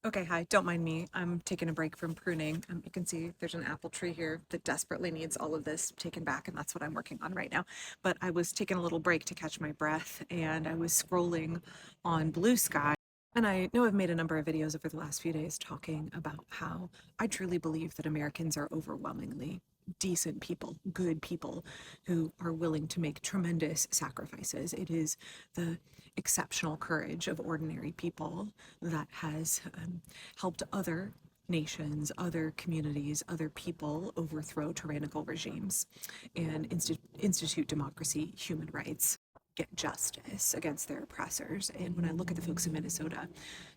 Okay, hi, don't mind me. I'm taking a break from pruning. You can see there's an apple tree here that desperately needs all of this taken back, and that's what I'm working on right now. But I was taking a little break to catch my breath, and I was scrolling on Blue Sky. And I know I've made a number of videos over the last few days talking about how I truly believe that Americans are overwhelmingly decent people, good people who are willing to make tremendous sacrifices. It is the exceptional courage of ordinary people that has helped other nations, other communities, other people overthrow tyrannical regimes and institute democracy, human rights, get justice against their oppressors. And when I look at the folks in Minnesota,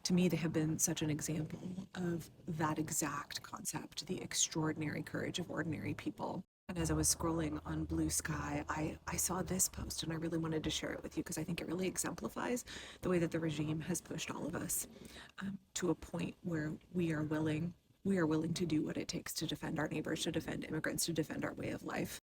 to me, they have been such an example of that exact concept, the extraordinary courage of ordinary people. And as I was scrolling on Blue Sky, I saw this post and I really wanted to share it with you because I think it really exemplifies the way that the regime has pushed all of us to a point where we are willing to do what it takes to defend our neighbors, to defend immigrants, to defend our way of life.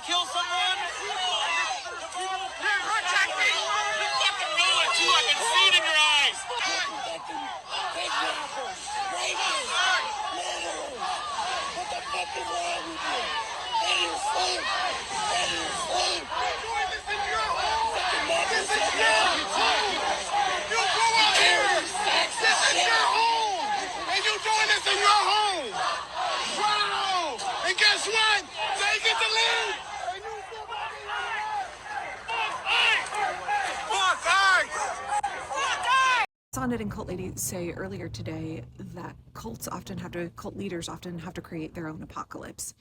Kill someone? You're protecting! You fucking know it too! I can see it in your eyes! What the fuck is wrong with you? Let you sleep! Let you sleep! You're doing this in your home! This is your home! You go out here! This is your home! And you're doing this in your home! Wow! And guess what? They get to leave! Sonnet and Cult Lady say earlier today that cult leaders often have to create their own apocalypse,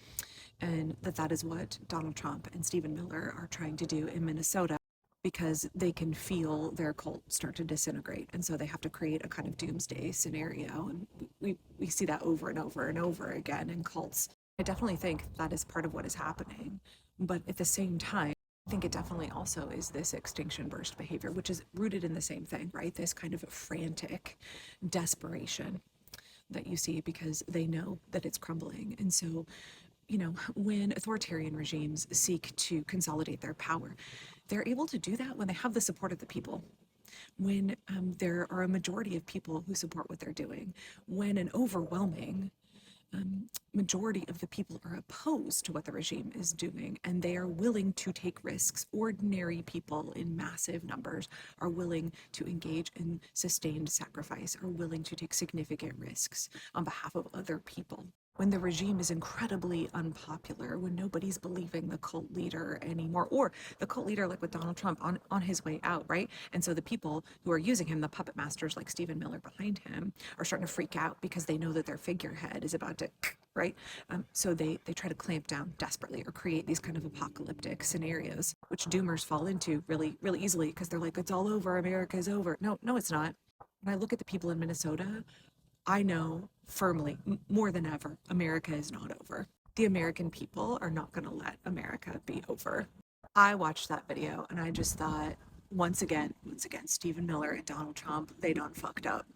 and that is what Donald Trump and Stephen Miller are trying to do in Minnesota because they can feel their cult start to disintegrate, and so they have to create a kind of doomsday scenario, and we see that over and over and over again in cults. I definitely think that is part of what is happening, but at the same time, I think it definitely also is this extinction burst behavior, which is rooted in the same thing, right? This kind of frantic desperation that you see because they know that it's crumbling. And so, when authoritarian regimes seek to consolidate their power, they're able to do that when they have the support of the people. When there are a majority of people who support what they're doing, when an overwhelming majority of the people are opposed to what the regime is doing and they are willing to take risks. Ordinary people in massive numbers are willing to engage in sustained sacrifice, are willing to take significant risks on behalf of other people. When the regime is incredibly unpopular, when nobody's believing the cult leader anymore, or the cult leader like with Donald Trump on his way out, right? And so the people who are using him, the puppet masters like Stephen Miller behind him, are starting to freak out because they know that their figurehead is about to, right? So they try to clamp down desperately or create these kind of apocalyptic scenarios, which doomers fall into really, really easily because they're like, it's all over, America's over. No, it's not. When I look at the people in Minnesota, I know firmly, more than ever, America is not over. The American people are not going to let America be over. I watched that video and I just thought, once again, Stephen Miller and Donald Trump, they done fucked up.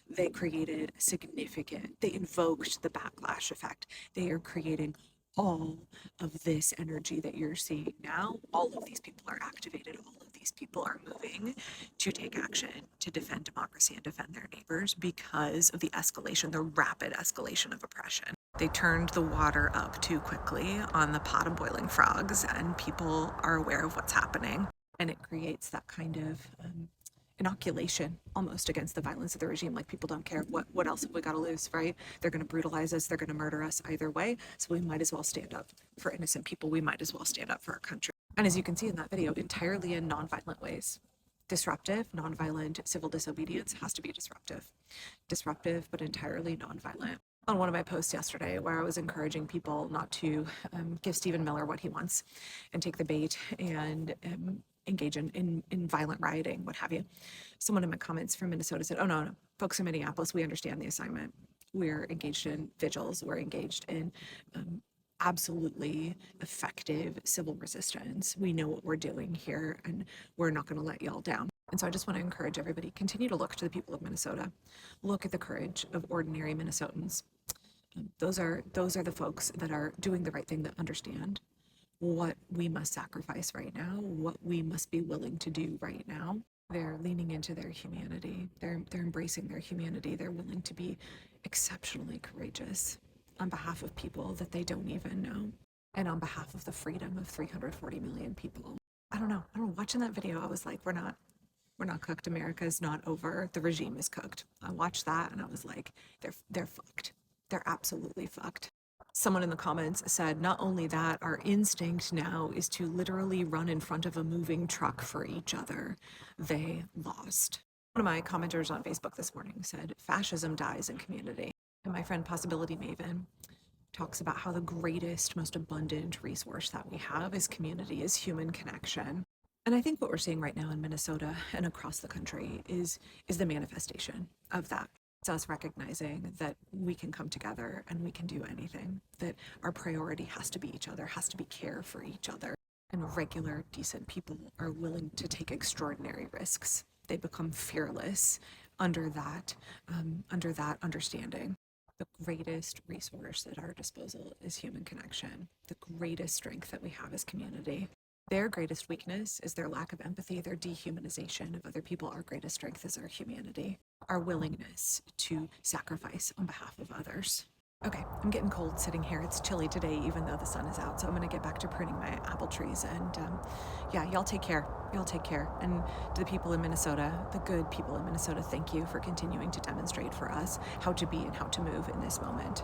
They created they invoked the backlash effect. They are creating all of this energy that you're seeing now. All of these people are activated. All of these people are moving to take action, to defend democracy and defend their neighbors because of the escalation, the rapid escalation of oppression. They turned the water up too quickly on the pot of boiling frogs, and people are aware of what's happening. And it creates that kind of inoculation almost against the violence of the regime. Like, people don't care. What else have we got to lose, right? They're going to brutalize us. They're going to murder us either way. So we might as well stand up for innocent people. We might as well stand up for our country. And as you can see in that video, entirely in nonviolent ways. Disruptive, nonviolent civil disobedience has to be disruptive. Disruptive, but entirely nonviolent. On one of my posts yesterday, where I was encouraging people not to give Stephen Miller what he wants and take the bait and engage in violent rioting, what have you. Someone in my comments from Minnesota said, oh, no, folks in Minneapolis, we understand the assignment. We're engaged in vigils. We're engaged in absolutely effective civil resistance. We know what we're doing here, and we're not going to let y'all down. And so I just want to encourage everybody, continue to look to the people of Minnesota. Look at the courage of ordinary Minnesotans. Those are the folks that are doing the right thing, that understand what we must sacrifice right now, what we must be willing to do right now. They're leaning into their humanity. They're embracing their humanity. They're willing to be exceptionally courageous on behalf of people that they don't even know, and on behalf of the freedom of 340 million people. I don't know. Watching that video, I was like, we're not cooked. America's not over. The regime is cooked. I watched that and I was like, they're fucked. They're absolutely fucked. Someone in the comments said, not only that, our instinct now is to literally run in front of a moving truck for each other. They lost. One of my commenters on Facebook this morning said, fascism dies in community. And my friend Possibility Maven talks about how the greatest, most abundant resource that we have is community, is human connection. And I think what we're seeing right now in Minnesota and across the country is the manifestation of that. It's us recognizing that we can come together and we can do anything, that our priority has to be each other, has to be care for each other. And regular, decent people are willing to take extraordinary risks. They become fearless under that understanding. The greatest resource at our disposal is human connection. The greatest strength that we have is community. Their greatest weakness is their lack of empathy, their dehumanization of other people. Our greatest strength is our humanity, our willingness to sacrifice on behalf of others. Okay, I'm getting cold sitting here. It's chilly today, even though the sun is out. So I'm going to get back to pruning my apple trees. And yeah, y'all take care. Y'all take care. And to the people in Minnesota, the good people in Minnesota, thank you for continuing to demonstrate for us how to be and how to move in this moment.